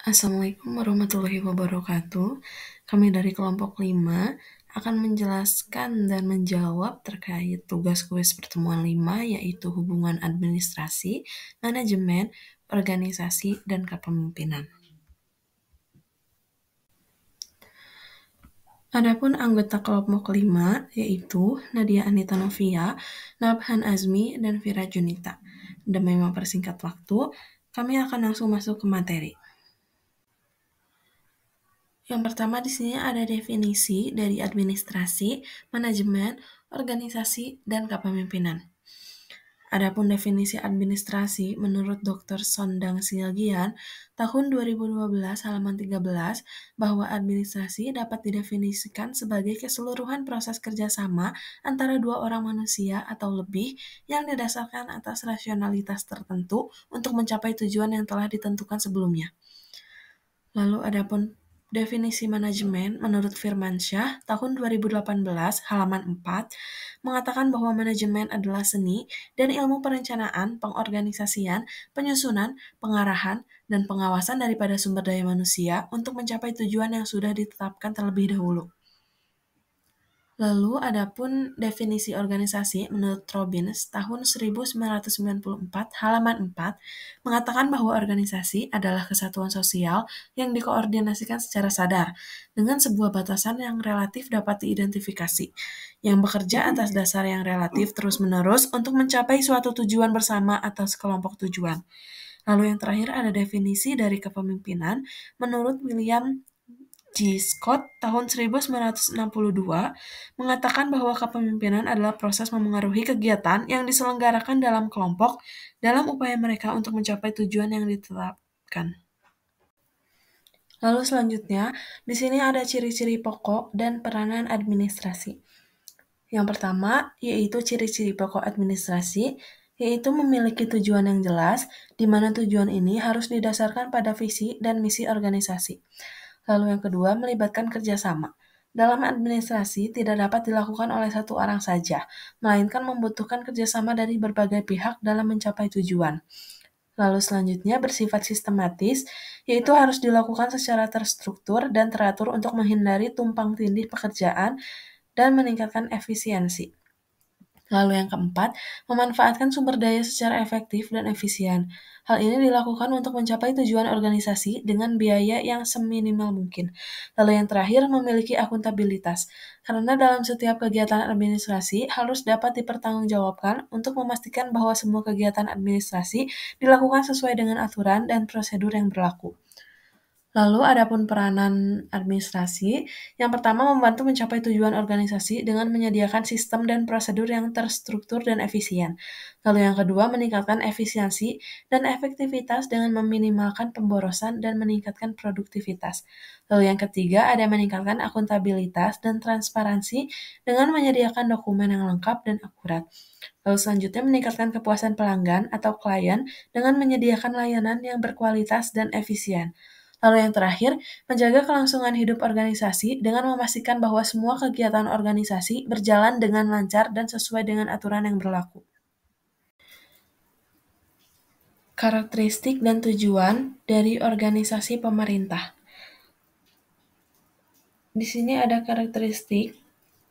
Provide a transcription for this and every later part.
Assalamualaikum warahmatullahi wabarakatuh. Kami dari kelompok 5 akan menjelaskan dan menjawab terkait tugas kuis pertemuan 5, yaitu hubungan administrasi, manajemen, organisasi, dan kepemimpinan. Adapun anggota kelompok 5 yaitu Nadia Anita Novia, Nabhan Azmi, dan Vira Junita. Demi mempersingkat waktu, kami akan langsung masuk ke materi. Yang pertama di sini ada definisi dari administrasi, manajemen, organisasi, dan kepemimpinan. Adapun definisi administrasi menurut Dr. Sondang Siagian tahun 2012 halaman 13 bahwa administrasi dapat didefinisikan sebagai keseluruhan proses kerjasama antara dua orang manusia atau lebih yang didasarkan atas rasionalitas tertentu untuk mencapai tujuan yang telah ditentukan sebelumnya. Lalu adapun definisi manajemen menurut Firmansyah tahun 2018 halaman 4 mengatakan bahwa manajemen adalah seni dan ilmu perencanaan, pengorganisasian, penyusunan, pengarahan, dan pengawasan daripada sumber daya manusia untuk mencapai tujuan yang sudah ditetapkan terlebih dahulu. Lalu adapun definisi organisasi menurut Robbins tahun 1994 halaman 4 mengatakan bahwa organisasi adalah kesatuan sosial yang dikoordinasikan secara sadar dengan sebuah batasan yang relatif dapat diidentifikasi, yang bekerja atas dasar yang relatif terus-menerus untuk mencapai suatu tujuan bersama atau sekelompok tujuan. Lalu yang terakhir ada definisi dari kepemimpinan menurut William G. Scott tahun 1962 mengatakan bahwa kepemimpinan adalah proses memengaruhi kegiatan yang diselenggarakan dalam kelompok dalam upaya mereka untuk mencapai tujuan yang ditetapkan. Lalu selanjutnya, di sini ada ciri-ciri pokok dan peranan administrasi. Yang pertama, yaitu ciri-ciri pokok administrasi, yaitu memiliki tujuan yang jelas, di mana tujuan ini harus didasarkan pada visi dan misi organisasi. Lalu yang kedua, melibatkan kerjasama. Dalam administrasi tidak dapat dilakukan oleh satu orang saja, melainkan membutuhkan kerjasama dari berbagai pihak dalam mencapai tujuan. Lalu selanjutnya bersifat sistematis, yaitu harus dilakukan secara terstruktur dan teratur untuk menghindari tumpang tindih pekerjaan dan meningkatkan efisiensi. Lalu yang keempat, memanfaatkan sumber daya secara efektif dan efisien. Hal ini dilakukan untuk mencapai tujuan organisasi dengan biaya yang seminimal mungkin. Lalu yang terakhir, memiliki akuntabilitas. Karena dalam setiap kegiatan administrasi harus dapat dipertanggungjawabkan untuk memastikan bahwa semua kegiatan administrasi dilakukan sesuai dengan aturan dan prosedur yang berlaku. Lalu adapun peranan administrasi, yang pertama membantu mencapai tujuan organisasi dengan menyediakan sistem dan prosedur yang terstruktur dan efisien. Lalu yang kedua meningkatkan efisiensi dan efektivitas dengan meminimalkan pemborosan dan meningkatkan produktivitas. Lalu yang ketiga ada meningkatkan akuntabilitas dan transparansi dengan menyediakan dokumen yang lengkap dan akurat. Lalu selanjutnya meningkatkan kepuasan pelanggan atau klien dengan menyediakan layanan yang berkualitas dan efisien. Lalu yang terakhir, menjaga kelangsungan hidup organisasi dengan memastikan bahwa semua kegiatan organisasi berjalan dengan lancar dan sesuai dengan aturan yang berlaku. Karakteristik dan tujuan dari organisasi pemerintah. Di sini ada karakteristik.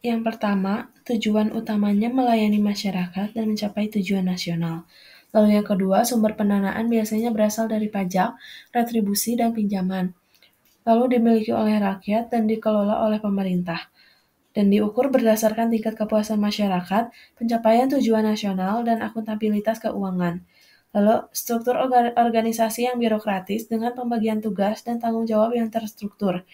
Yang pertama, tujuan utamanya melayani masyarakat dan mencapai tujuan nasional. Lalu yang kedua, sumber pendanaan biasanya berasal dari pajak, retribusi, dan pinjaman. Lalu dimiliki oleh rakyat dan dikelola oleh pemerintah, dan diukur berdasarkan tingkat kepuasan masyarakat, pencapaian tujuan nasional, dan akuntabilitas keuangan. Lalu, struktur organisasi yang birokratis dengan pembagian tugas dan tanggung jawab yang terstruktur,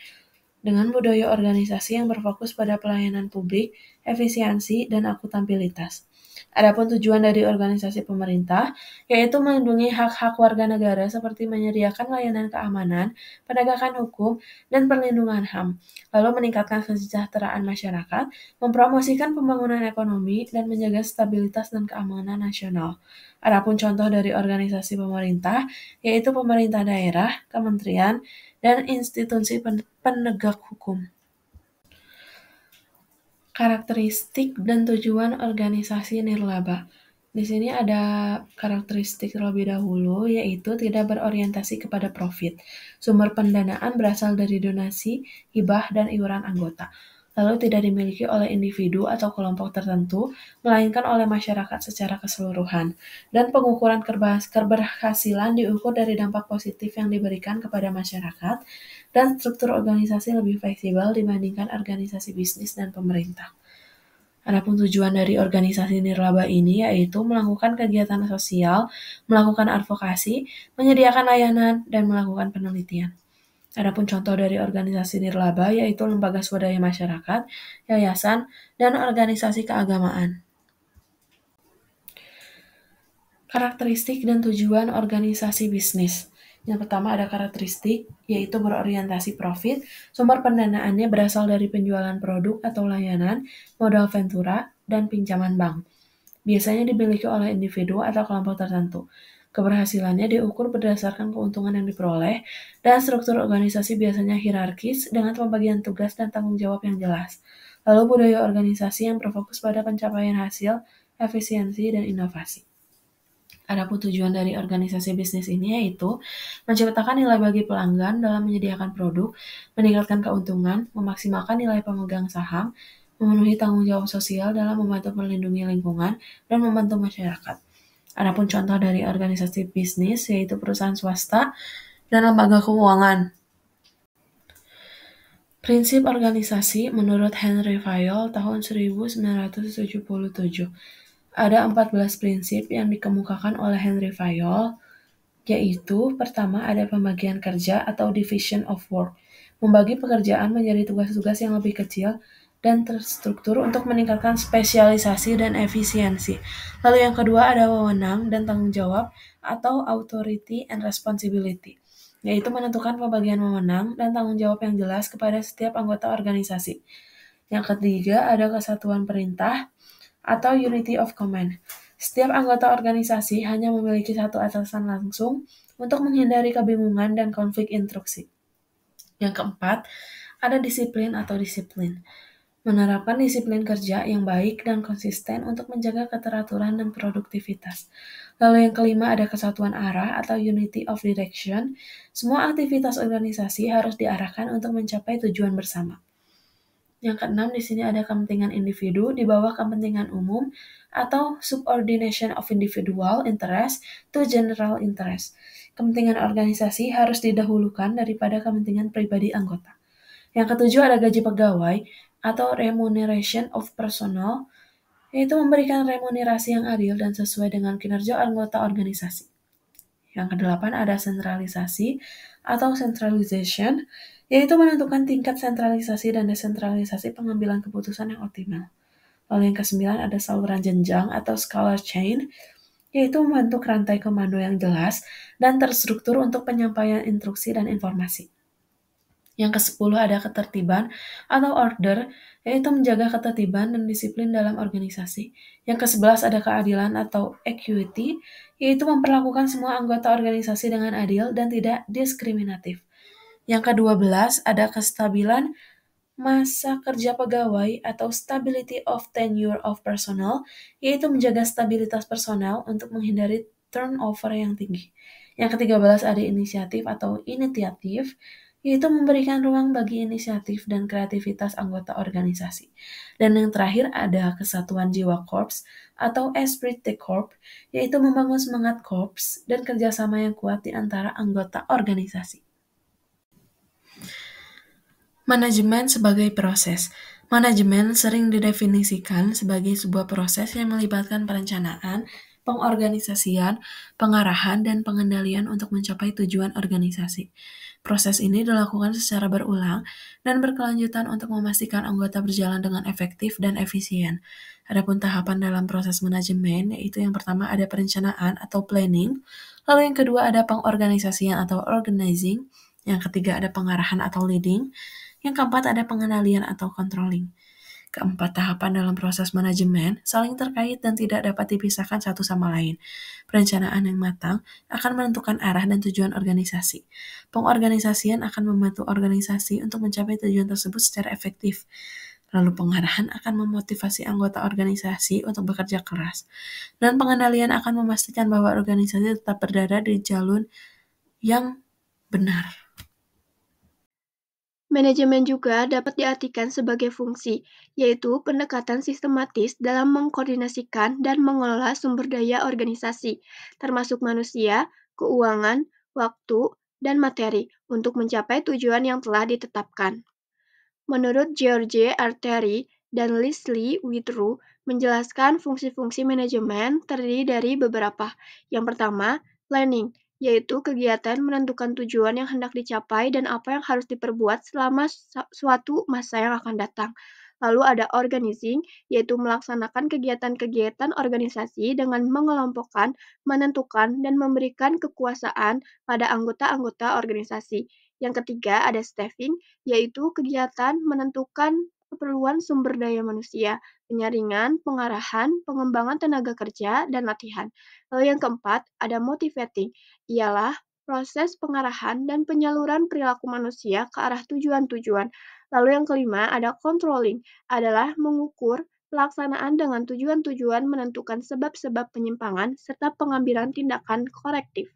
dengan budaya organisasi yang berfokus pada pelayanan publik, efisiensi, dan akuntabilitas. Adapun tujuan dari organisasi pemerintah, yaitu melindungi hak-hak warga negara seperti menyediakan layanan keamanan, penegakan hukum, dan perlindungan HAM, lalu meningkatkan kesejahteraan masyarakat, mempromosikan pembangunan ekonomi, dan menjaga stabilitas dan keamanan nasional. Adapun contoh dari organisasi pemerintah, yaitu pemerintah daerah, kementerian, dan institusi penegak hukum. Karakteristik dan tujuan organisasi nirlaba. Di sini ada karakteristik terlebih dahulu, yaitu tidak berorientasi kepada profit. Sumber pendanaan berasal dari donasi, hibah, dan iuran anggota. Lalu tidak dimiliki oleh individu atau kelompok tertentu, melainkan oleh masyarakat secara keseluruhan. Dan pengukuran keberhasilan diukur dari dampak positif yang diberikan kepada masyarakat, dan struktur organisasi lebih fleksibel dibandingkan organisasi bisnis dan pemerintah. Adapun tujuan dari organisasi nirlaba ini yaitu melakukan kegiatan sosial, melakukan advokasi, menyediakan layanan, dan melakukan penelitian. Adapun contoh dari organisasi nirlaba yaitu lembaga swadaya masyarakat, yayasan, dan organisasi keagamaan. Karakteristik dan tujuan organisasi bisnis. Yang pertama ada karakteristik, yaitu berorientasi profit. Sumber pendanaannya berasal dari penjualan produk atau layanan, modal ventura, dan pinjaman bank. Biasanya dimiliki oleh individu atau kelompok tertentu. Keberhasilannya diukur berdasarkan keuntungan yang diperoleh, dan struktur organisasi biasanya hierarkis dengan pembagian tugas dan tanggung jawab yang jelas. Lalu budaya organisasi yang berfokus pada pencapaian hasil, efisiensi, dan inovasi. Adapun tujuan dari organisasi bisnis ini yaitu menciptakan nilai bagi pelanggan dalam menyediakan produk, meningkatkan keuntungan, memaksimalkan nilai pemegang saham, memenuhi tanggung jawab sosial dalam membantu melindungi lingkungan, dan membantu masyarakat. Adapun contoh dari organisasi bisnis yaitu perusahaan swasta dan lembaga keuangan. Prinsip organisasi menurut Henry Fayol tahun 1977. Ada 14 prinsip yang dikemukakan oleh Henry Fayol, yaitu pertama ada pembagian kerja atau division of work, membagi pekerjaan menjadi tugas-tugas yang lebih kecil dan terstruktur untuk meningkatkan spesialisasi dan efisiensi. Lalu yang kedua ada wewenang dan tanggung jawab atau authority and responsibility, yaitu menentukan pembagian wewenang dan tanggung jawab yang jelas kepada setiap anggota organisasi. Yang ketiga ada kesatuan perintah atau unity of command. Setiap anggota organisasi hanya memiliki satu atasan langsung untuk menghindari kebingungan dan konflik instruksi. Yang keempat, ada disiplin atau disiplin. Menerapkan disiplin kerja yang baik dan konsisten untuk menjaga keteraturan dan produktivitas. Lalu yang kelima ada kesatuan arah atau unity of direction. Semua aktivitas organisasi harus diarahkan untuk mencapai tujuan bersama. Yang keenam di sini ada kepentingan individu di bawah kepentingan umum atau subordination of individual interest to general interest. Kepentingan organisasi harus didahulukan daripada kepentingan pribadi anggota. Yang ketujuh ada gaji pegawai atau remuneration of personnel, yaitu memberikan remunerasi yang adil dan sesuai dengan kinerja anggota organisasi. Yang kedelapan ada sentralisasi atau centralization, yaitu menentukan tingkat sentralisasi dan desentralisasi pengambilan keputusan yang optimal. Lalu yang kesembilan ada saluran jenjang atau scalar chain, yaitu membentuk rantai komando yang jelas dan terstruktur untuk penyampaian instruksi dan informasi. Yang ke-10 ada ketertiban atau order, yaitu menjaga ketertiban dan disiplin dalam organisasi. Yang ke-11 ada keadilan atau equity, yaitu memperlakukan semua anggota organisasi dengan adil dan tidak diskriminatif. Yang ke-12 ada kestabilan masa kerja pegawai atau stability of tenure of personnel, yaitu menjaga stabilitas personel untuk menghindari turnover yang tinggi. Yang ke-13 ada inisiatif atau inisiatif, yaitu memberikan ruang bagi inisiatif dan kreativitas anggota organisasi. Dan yang terakhir ada kesatuan jiwa korps atau esprit de corps, yaitu membangun semangat korps dan kerjasama yang kuat di antara anggota organisasi. Manajemen sebagai proses. Manajemen sering didefinisikan sebagai sebuah proses yang melibatkan perencanaan, pengorganisasian, pengarahan, dan pengendalian untuk mencapai tujuan organisasi. Proses ini dilakukan secara berulang dan berkelanjutan untuk memastikan anggota berjalan dengan efektif dan efisien. Adapun tahapan dalam proses manajemen, yaitu yang pertama ada perencanaan atau planning, lalu yang kedua ada pengorganisasian atau organizing, yang ketiga ada pengarahan atau leading, yang keempat ada pengendalian atau controlling. Keempat tahapan dalam proses manajemen saling terkait dan tidak dapat dipisahkan satu sama lain. Perencanaan yang matang akan menentukan arah dan tujuan organisasi. Pengorganisasian akan membantu organisasi untuk mencapai tujuan tersebut secara efektif. Lalu pengarahan akan memotivasi anggota organisasi untuk bekerja keras. Dan pengendalian akan memastikan bahwa organisasi tetap berada di jalur yang benar. Manajemen juga dapat diartikan sebagai fungsi, yaitu pendekatan sistematis dalam mengkoordinasikan dan mengelola sumber daya organisasi, termasuk manusia, keuangan, waktu, dan materi, untuk mencapai tujuan yang telah ditetapkan. Menurut George Arteri dan Leslie Withrow, menjelaskan fungsi-fungsi manajemen terdiri dari beberapa. Yang pertama, planning, yaitu kegiatan menentukan tujuan yang hendak dicapai dan apa yang harus diperbuat selama suatu masa yang akan datang. Lalu ada organizing, yaitu melaksanakan kegiatan-kegiatan organisasi dengan mengelompokkan, menentukan, dan memberikan kekuasaan pada anggota-anggota organisasi. Yang ketiga ada staffing, yaitu kegiatan menentukan keperluan sumber daya manusia, penyaringan, pengarahan, pengembangan tenaga kerja, dan latihan. Lalu yang keempat, ada motivating, ialah proses pengarahan dan penyaluran perilaku manusia ke arah tujuan-tujuan. Lalu yang kelima, ada controlling, adalah mengukur pelaksanaan dengan tujuan-tujuan menentukan sebab-sebab penyimpangan serta pengambilan tindakan korektif.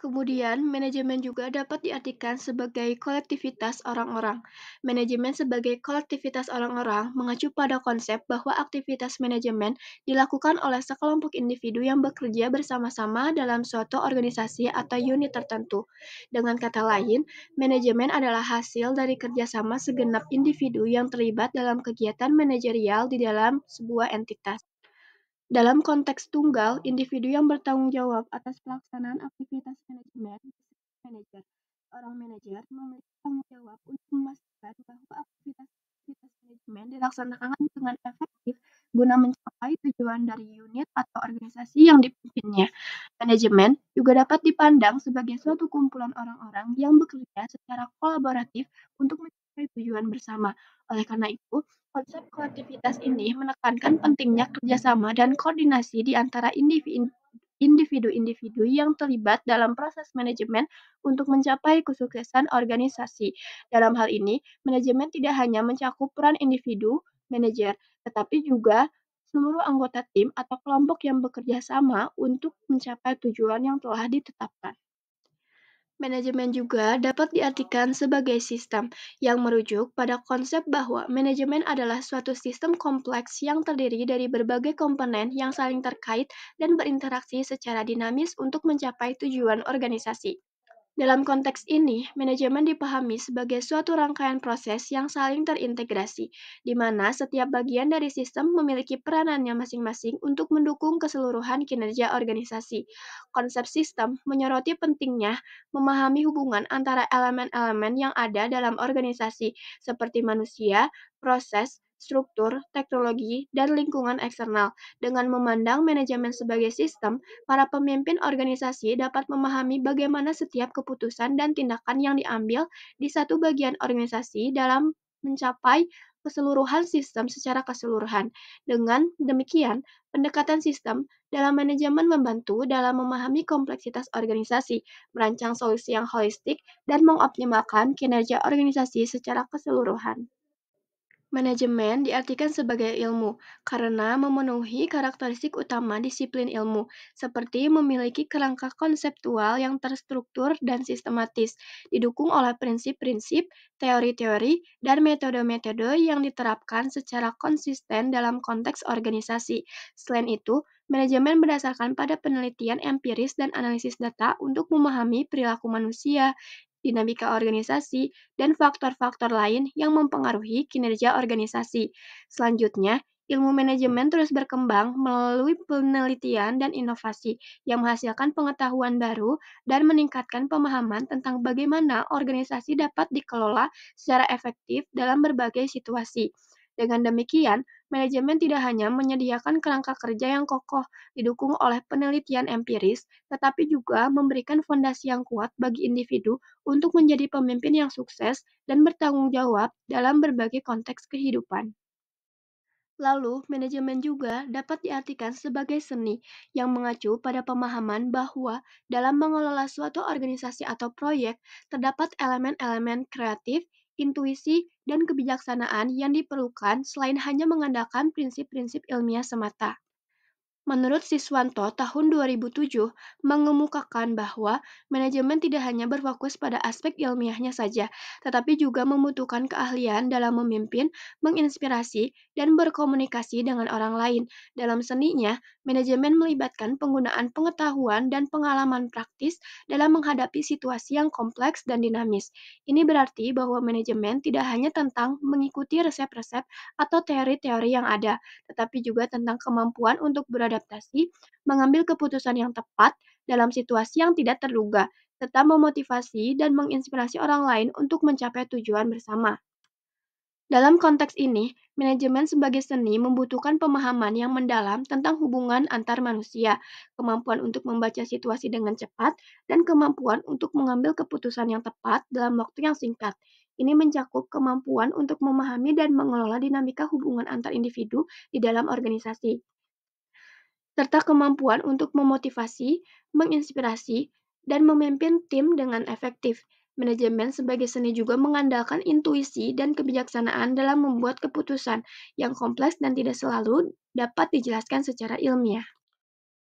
Kemudian, manajemen juga dapat diartikan sebagai kolektivitas orang-orang. Manajemen sebagai kolektivitas orang-orang mengacu pada konsep bahwa aktivitas manajemen dilakukan oleh sekelompok individu yang bekerja bersama-sama dalam suatu organisasi atau unit tertentu. Dengan kata lain, manajemen adalah hasil dari kerjasama segenap individu yang terlibat dalam kegiatan manajerial di dalam sebuah entitas. Dalam konteks tunggal, individu yang bertanggung jawab atas pelaksanaan aktivitas manajemen disebut manajer. Seorang manajer memiliki tanggung jawab untuk memastikan bahwa aktivitas manajemen dilaksanakan dengan efektif guna mencapai tujuan dari unit atau organisasi yang dipimpinnya. Manajemen juga dapat dipandang sebagai suatu kumpulan orang-orang yang bekerja secara kolaboratif untuk mencapai tujuan bersama. Oleh karena itu, konsep kolektivitas ini menekankan pentingnya kerjasama dan koordinasi di antara individu-individu yang terlibat dalam proses manajemen untuk mencapai kesuksesan organisasi. Dalam hal ini, manajemen tidak hanya mencakup peran individu, manajer, tetapi juga seluruh anggota tim atau kelompok yang bekerja sama untuk mencapai tujuan yang telah ditetapkan. Manajemen juga dapat diartikan sebagai sistem yang merujuk pada konsep bahwa manajemen adalah suatu sistem kompleks yang terdiri dari berbagai komponen yang saling terkait dan berinteraksi secara dinamis untuk mencapai tujuan organisasi. Dalam konteks ini, manajemen dipahami sebagai suatu rangkaian proses yang saling terintegrasi, di mana setiap bagian dari sistem memiliki peranannya masing-masing untuk mendukung keseluruhan kinerja organisasi. Konsep sistem menyoroti pentingnya memahami hubungan antara elemen-elemen yang ada dalam organisasi, seperti manusia, proses, struktur, teknologi, dan lingkungan eksternal. Dengan memandang manajemen sebagai sistem, para pemimpin organisasi dapat memahami bagaimana setiap keputusan dan tindakan yang diambil di satu bagian organisasi dalam mencapai keseluruhan sistem secara keseluruhan. Dengan demikian, pendekatan sistem dalam manajemen membantu dalam memahami kompleksitas organisasi, merancang solusi yang holistik, dan mengoptimalkan kinerja organisasi secara keseluruhan. Manajemen diartikan sebagai ilmu karena memenuhi karakteristik utama disiplin ilmu, seperti memiliki kerangka konseptual yang terstruktur dan sistematis, didukung oleh prinsip-prinsip, teori-teori, dan metode-metode yang diterapkan secara konsisten dalam konteks organisasi. Selain itu, manajemen berdasarkan pada penelitian empiris dan analisis data untuk memahami perilaku manusia, dinamika organisasi, dan faktor-faktor lain yang mempengaruhi kinerja organisasi. Selanjutnya, ilmu manajemen terus berkembang melalui penelitian dan inovasi yang menghasilkan pengetahuan baru dan meningkatkan pemahaman tentang bagaimana organisasi dapat dikelola secara efektif dalam berbagai situasi. Dengan demikian, manajemen tidak hanya menyediakan kerangka kerja yang kokoh didukung oleh penelitian empiris, tetapi juga memberikan fondasi yang kuat bagi individu untuk menjadi pemimpin yang sukses dan bertanggung jawab dalam berbagai konteks kehidupan. Lalu, manajemen juga dapat diartikan sebagai seni yang mengacu pada pemahaman bahwa dalam mengelola suatu organisasi atau proyek terdapat elemen-elemen kreatif, intuisi, dan kebijaksanaan yang diperlukan selain hanya mengandalkan prinsip-prinsip ilmiah semata. Menurut Siswanto tahun 2007 mengemukakan bahwa manajemen tidak hanya berfokus pada aspek ilmiahnya saja, tetapi juga membutuhkan keahlian dalam memimpin, menginspirasi, dan berkomunikasi dengan orang lain. Dalam seninya, manajemen melibatkan penggunaan pengetahuan dan pengalaman praktis dalam menghadapi situasi yang kompleks dan dinamis. Ini berarti bahwa manajemen tidak hanya tentang mengikuti resep-resep atau teori-teori yang ada, tetapi juga tentang kemampuan untuk beradaptasi, mengambil keputusan yang tepat dalam situasi yang tidak terduga, serta memotivasi dan menginspirasi orang lain untuk mencapai tujuan bersama. Dalam konteks ini, manajemen sebagai seni membutuhkan pemahaman yang mendalam tentang hubungan antar manusia, kemampuan untuk membaca situasi dengan cepat, dan kemampuan untuk mengambil keputusan yang tepat dalam waktu yang singkat. Ini mencakup kemampuan untuk memahami dan mengelola dinamika hubungan antar individu di dalam organisasi, serta kemampuan untuk memotivasi, menginspirasi, dan memimpin tim dengan efektif. Manajemen sebagai seni juga mengandalkan intuisi dan kebijaksanaan dalam membuat keputusan yang kompleks dan tidak selalu dapat dijelaskan secara ilmiah.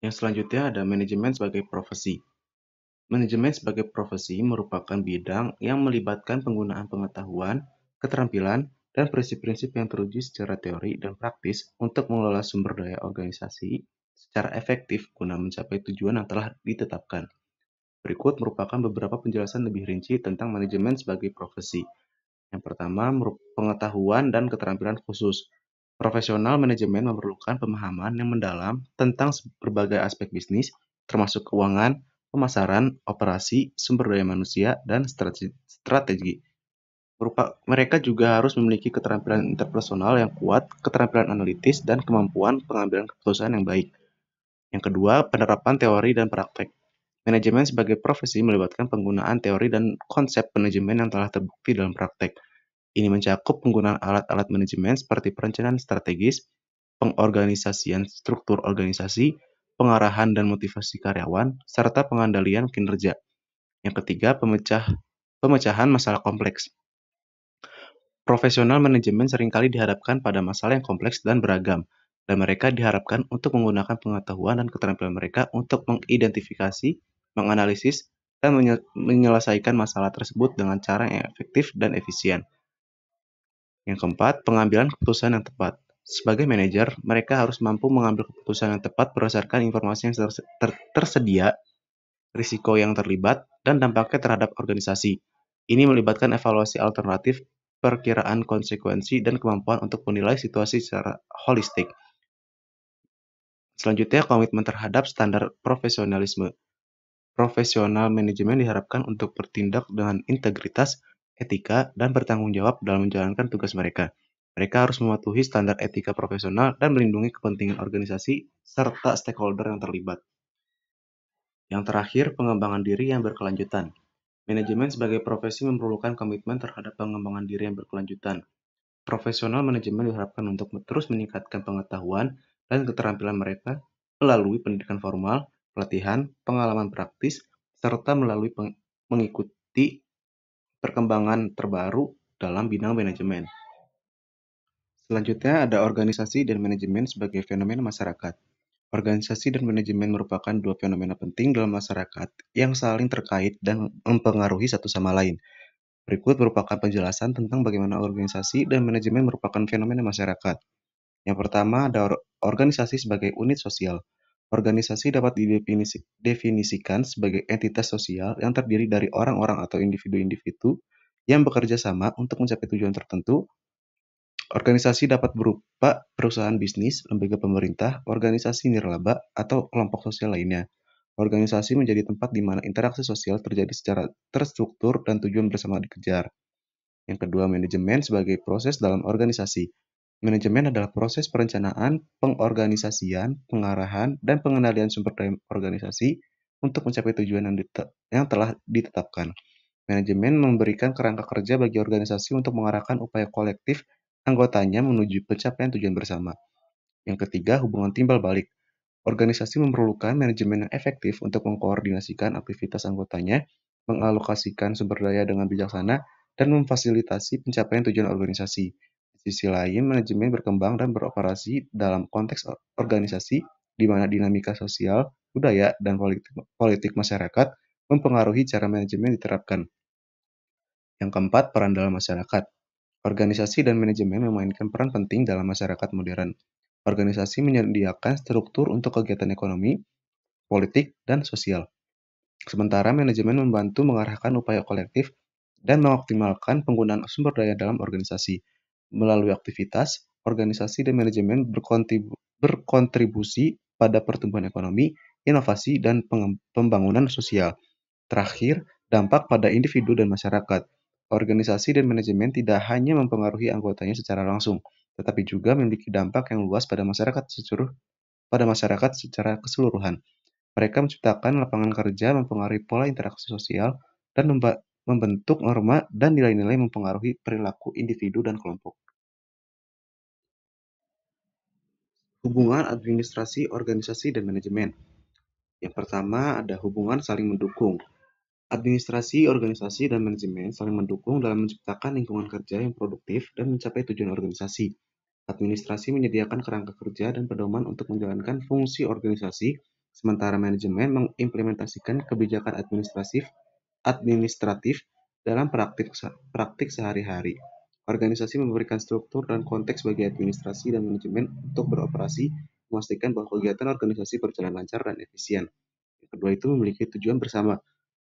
Yang selanjutnya ada manajemen sebagai profesi. Manajemen sebagai profesi merupakan bidang yang melibatkan penggunaan pengetahuan, keterampilan, dan prinsip-prinsip yang teruji secara teori dan praktis untuk mengelola sumber daya organisasi secara efektif guna mencapai tujuan yang telah ditetapkan. Berikut merupakan beberapa penjelasan lebih rinci tentang manajemen sebagai profesi. Yang pertama, pengetahuan dan keterampilan khusus. Profesional manajemen memerlukan pemahaman yang mendalam tentang berbagai aspek bisnis, termasuk keuangan, pemasaran, operasi, sumber daya manusia, dan strategi. Mereka juga harus memiliki keterampilan interpersonal yang kuat, keterampilan analitis, dan kemampuan pengambilan keputusan yang baik. Yang kedua, penerapan teori dan praktek. Manajemen sebagai profesi melibatkan penggunaan teori dan konsep manajemen yang telah terbukti dalam praktek. Ini mencakup penggunaan alat-alat manajemen seperti perencanaan strategis, pengorganisasian struktur organisasi, pengarahan dan motivasi karyawan, serta pengendalian kinerja. Yang ketiga, pemecahan masalah kompleks. Profesional manajemen seringkali dihadapkan pada masalah yang kompleks dan beragam, dan mereka diharapkan untuk menggunakan pengetahuan dan keterampilan mereka untuk mengidentifikasi, menganalisis, dan menyelesaikan masalah tersebut dengan cara yang efektif dan efisien. Yang keempat, pengambilan keputusan yang tepat. Sebagai manajer, mereka harus mampu mengambil keputusan yang tepat berdasarkan informasi yang tersedia, risiko yang terlibat, dan dampaknya terhadap organisasi. Ini melibatkan evaluasi alternatif, perkiraan konsekuensi, dan kemampuan untuk menilai situasi secara holistik. Selanjutnya, komitmen terhadap standar profesionalisme. Profesional manajemen diharapkan untuk bertindak dengan integritas, etika, dan bertanggung jawab dalam menjalankan tugas mereka. Mereka harus mematuhi standar etika profesional dan melindungi kepentingan organisasi serta stakeholder yang terlibat. Yang terakhir, pengembangan diri yang berkelanjutan. Manajemen sebagai profesi memerlukan komitmen terhadap pengembangan diri yang berkelanjutan. Profesional manajemen diharapkan untuk terus meningkatkan pengetahuan dan keterampilan mereka melalui pendidikan formal, pelatihan, pengalaman praktis, serta melalui mengikuti perkembangan terbaru dalam bidang manajemen. Selanjutnya ada organisasi dan manajemen sebagai fenomena masyarakat. Organisasi dan manajemen merupakan dua fenomena penting dalam masyarakat yang saling terkait dan mempengaruhi satu sama lain. Berikut merupakan penjelasan tentang bagaimana organisasi dan manajemen merupakan fenomena masyarakat. Yang pertama ada organisasi sebagai unit sosial. Organisasi dapat didefinisikan sebagai entitas sosial yang terdiri dari orang-orang atau individu-individu yang bekerja sama untuk mencapai tujuan tertentu. Organisasi dapat berupa perusahaan bisnis, lembaga pemerintah, organisasi nirlaba, atau kelompok sosial lainnya. Organisasi menjadi tempat di mana interaksi sosial terjadi secara terstruktur dan tujuan bersama dikejar. Yang kedua, manajemen sebagai proses dalam organisasi. Manajemen adalah proses perencanaan, pengorganisasian, pengarahan, dan pengendalian sumber daya organisasi untuk mencapai tujuan yang telah ditetapkan. Manajemen memberikan kerangka kerja bagi organisasi untuk mengarahkan upaya kolektif anggotanya menuju pencapaian tujuan bersama. Yang ketiga, hubungan timbal balik. Organisasi memerlukan manajemen yang efektif untuk mengkoordinasikan aktivitas anggotanya, mengalokasikan sumber daya dengan bijaksana, dan memfasilitasi pencapaian tujuan organisasi. Di sisi lain, manajemen berkembang dan beroperasi dalam konteks organisasi di mana dinamika sosial, budaya, dan politik masyarakat mempengaruhi cara manajemen diterapkan. Yang keempat, peran dalam masyarakat. Organisasi dan manajemen memainkan peran penting dalam masyarakat modern. Organisasi menyediakan struktur untuk kegiatan ekonomi, politik, dan sosial. Sementara manajemen membantu mengarahkan upaya kolektif dan mengoptimalkan penggunaan sumber daya dalam organisasi. Melalui aktivitas, organisasi dan manajemen berkontribusi pada pertumbuhan ekonomi, inovasi, dan pembangunan sosial. Terakhir, dampak pada individu dan masyarakat. Organisasi dan manajemen tidak hanya mempengaruhi anggotanya secara langsung, tetapi juga memiliki dampak yang luas pada masyarakat secara keseluruhan. Mereka menciptakan lapangan kerja, mempengaruhi pola interaksi sosial, dan membentuk norma dan nilai-nilai mempengaruhi perilaku individu dan kelompok. Hubungan administrasi, organisasi, dan manajemen. Yang pertama ada hubungan saling mendukung. Administrasi, organisasi, dan manajemen saling mendukung dalam menciptakan lingkungan kerja yang produktif dan mencapai tujuan organisasi. Administrasi menyediakan kerangka kerja dan pedoman untuk menjalankan fungsi organisasi, sementara manajemen mengimplementasikan kebijakan administratif dalam praktik sehari-hari. Organisasi memberikan struktur dan konteks bagi administrasi dan manajemen untuk beroperasi, memastikan bahwa kegiatan organisasi berjalan lancar dan efisien. Yang kedua itu memiliki tujuan bersama.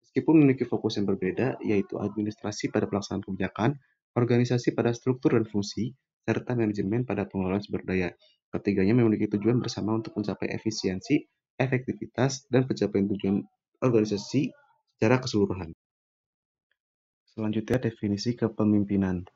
Meskipun memiliki fokus yang berbeda, yaitu administrasi pada pelaksanaan kebijakan, organisasi pada struktur dan fungsi, serta manajemen pada pengelolaan sumber daya. Ketiganya memiliki tujuan bersama untuk mencapai efisiensi, efektivitas, dan pencapaian tujuan organisasi secara keseluruhan. Selanjutnya, definisi kepemimpinan.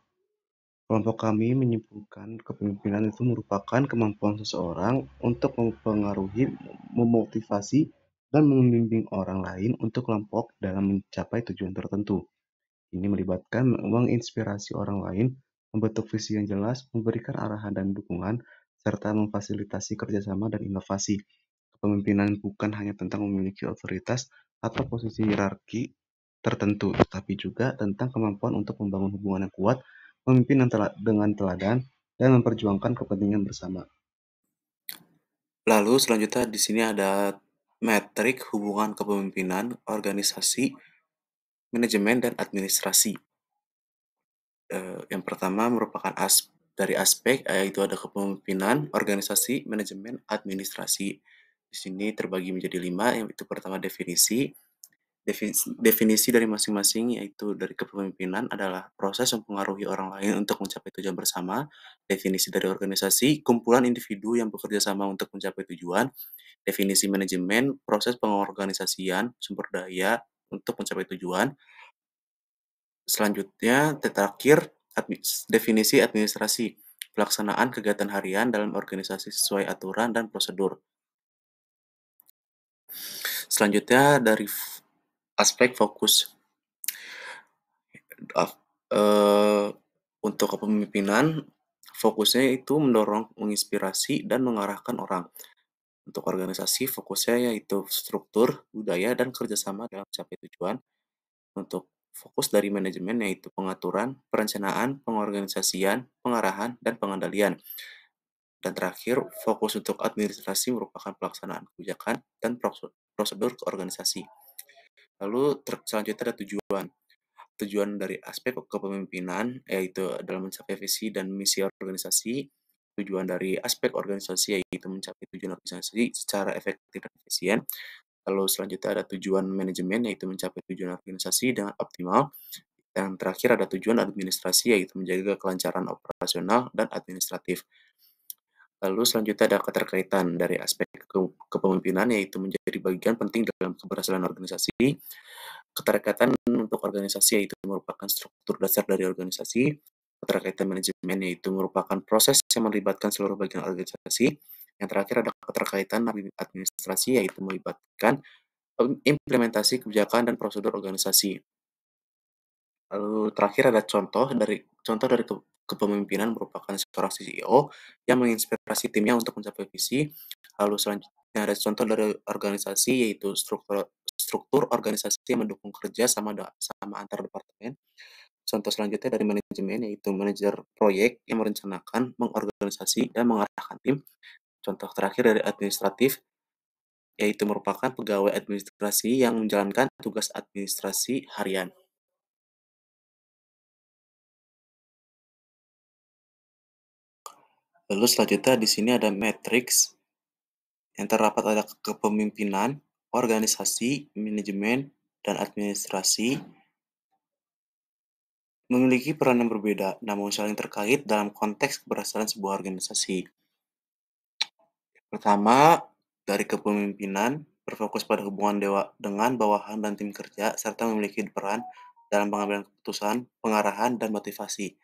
Kelompok kami menyimpulkan kepemimpinan itu merupakan kemampuan seseorang untuk mempengaruhi, memotivasi, dan membimbing orang lain untuk kelompok dalam mencapai tujuan tertentu. Ini melibatkan menginspirasi orang lain, membentuk visi yang jelas, memberikan arahan dan dukungan, serta memfasilitasi kerjasama dan inovasi. Kepemimpinan bukan hanya tentang memiliki otoritas atau posisi hierarki tertentu, tetapi juga tentang kemampuan untuk membangun hubungan yang kuat, memimpin dengan teladan, dan memperjuangkan kepentingan bersama. Lalu selanjutnya di sini ada metrik hubungan kepemimpinan, organisasi, manajemen, dan administrasi. Yang pertama merupakan dari aspek yaitu ada kepemimpinan, organisasi, manajemen, administrasi. Di sini terbagi menjadi 5, yang itu pertama definisi. Definisi dari masing-masing yaitu dari kepemimpinan adalah proses mempengaruhi orang lain untuk mencapai tujuan bersama. Definisi dari organisasi, kumpulan individu yang bekerja sama untuk mencapai tujuan. Definisi manajemen, proses pengorganisasian sumber daya untuk mencapai tujuan. Selanjutnya, terakhir, definisi administrasi, pelaksanaan kegiatan harian dalam organisasi sesuai aturan dan prosedur. Selanjutnya, dari aspek fokus. Untuk kepemimpinan, fokusnya itu mendorong, menginspirasi, dan mengarahkan orang. Untuk organisasi, fokusnya yaitu struktur, budaya, dan kerjasama dalam mencapai tujuan. Untuk fokus dari manajemen yaitu pengaturan, perencanaan, pengorganisasian, pengarahan, dan pengendalian. Dan terakhir, fokus untuk administrasi merupakan pelaksanaan kebijakan dan prosedur organisasi. Lalu selanjutnya ada tujuan. Tujuan dari aspek kepemimpinan yaitu dalam mencapai visi dan misi organisasi. Tujuan dari aspek organisasi yaitu mencapai tujuan organisasi secara efektif dan efisien. Lalu selanjutnya ada tujuan manajemen yaitu mencapai tujuan organisasi dengan optimal. Dan terakhir ada tujuan administrasi yaitu menjaga kelancaran operasional dan administratif. Lalu selanjutnya ada keterkaitan dari aspek kepemimpinan yaitu menjadi bagian penting dalam keberhasilan organisasi. Keterkaitan untuk organisasi yaitu merupakan struktur dasar dari organisasi. Keterkaitan manajemen yaitu merupakan proses yang melibatkan seluruh bagian organisasi. Yang terakhir ada keterkaitan administrasi yaitu melibatkan implementasi kebijakan dan prosedur organisasi. Lalu terakhir ada contoh dari kepemimpinan merupakan seorang CEO yang menginspirasi timnya untuk mencapai visi. Lalu selanjutnya ada contoh dari organisasi yaitu struktur organisasi yang mendukung kerja sama antar departemen. Contoh selanjutnya dari manajemen yaitu manajer proyek yang merencanakan, mengorganisasi, dan mengarahkan tim. Contoh terakhir dari administratif yaitu merupakan pegawai administrasi yang menjalankan tugas administrasi harian. Lalu selanjutnya di sini ada matriks yang terdapat ada kepemimpinan, organisasi, manajemen, dan administrasi memiliki peran yang berbeda, namun saling terkait dalam konteks keberhasilan sebuah organisasi. Pertama, dari kepemimpinan, berfokus pada hubungan dengan bawahan dan tim kerja, serta memiliki peran dalam pengambilan keputusan, pengarahan, dan motivasi.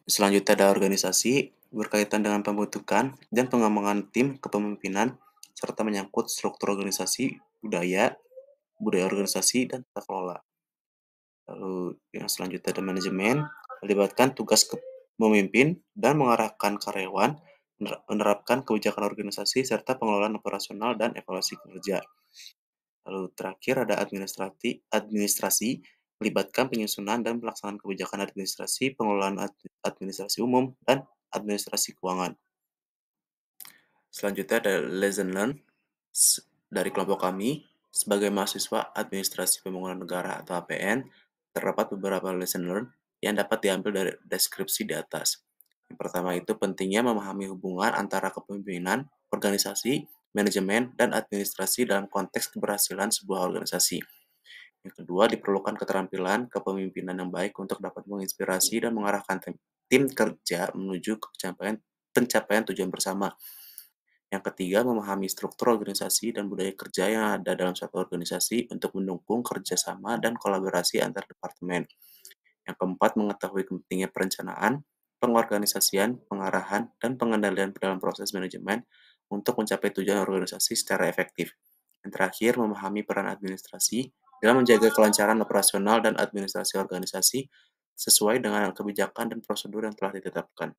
Selanjutnya ada organisasi, berkaitan dengan pembentukan dan pengembangan tim kepemimpinan, serta menyangkut struktur organisasi, budaya organisasi, dan tata kelola. Lalu yang selanjutnya ada manajemen, melibatkan tugas memimpin dan mengarahkan karyawan, menerapkan kebijakan organisasi, serta pengelolaan operasional dan evaluasi kinerja. Lalu terakhir ada administrasi, melibatkan penyusunan dan pelaksanaan kebijakan administrasi, pengelolaan administrasi umum, dan administrasi keuangan. Selanjutnya ada lesson learned dari kelompok kami. Sebagai mahasiswa Administrasi Pembangunan Negara atau APN, terdapat beberapa lesson learned yang dapat diambil dari deskripsi di atas. Yang pertama itu pentingnya memahami hubungan antara kepemimpinan, organisasi, manajemen, dan administrasi dalam konteks keberhasilan sebuah organisasi. Yang kedua, diperlukan keterampilan kepemimpinan yang baik untuk dapat menginspirasi dan mengarahkan tim kerja menuju ke pencapaian tujuan bersama. Yang ketiga, memahami struktur organisasi dan budaya kerja yang ada dalam suatu organisasi untuk mendukung kerjasama dan kolaborasi antar departemen. Yang keempat, mengetahui pentingnya perencanaan, pengorganisasian, pengarahan, dan pengendalian dalam proses manajemen untuk mencapai tujuan organisasi secara efektif. Yang terakhir, memahami peran administrasi dalam menjaga kelancaran operasional dan administrasi organisasi sesuai dengan kebijakan dan prosedur yang telah ditetapkan.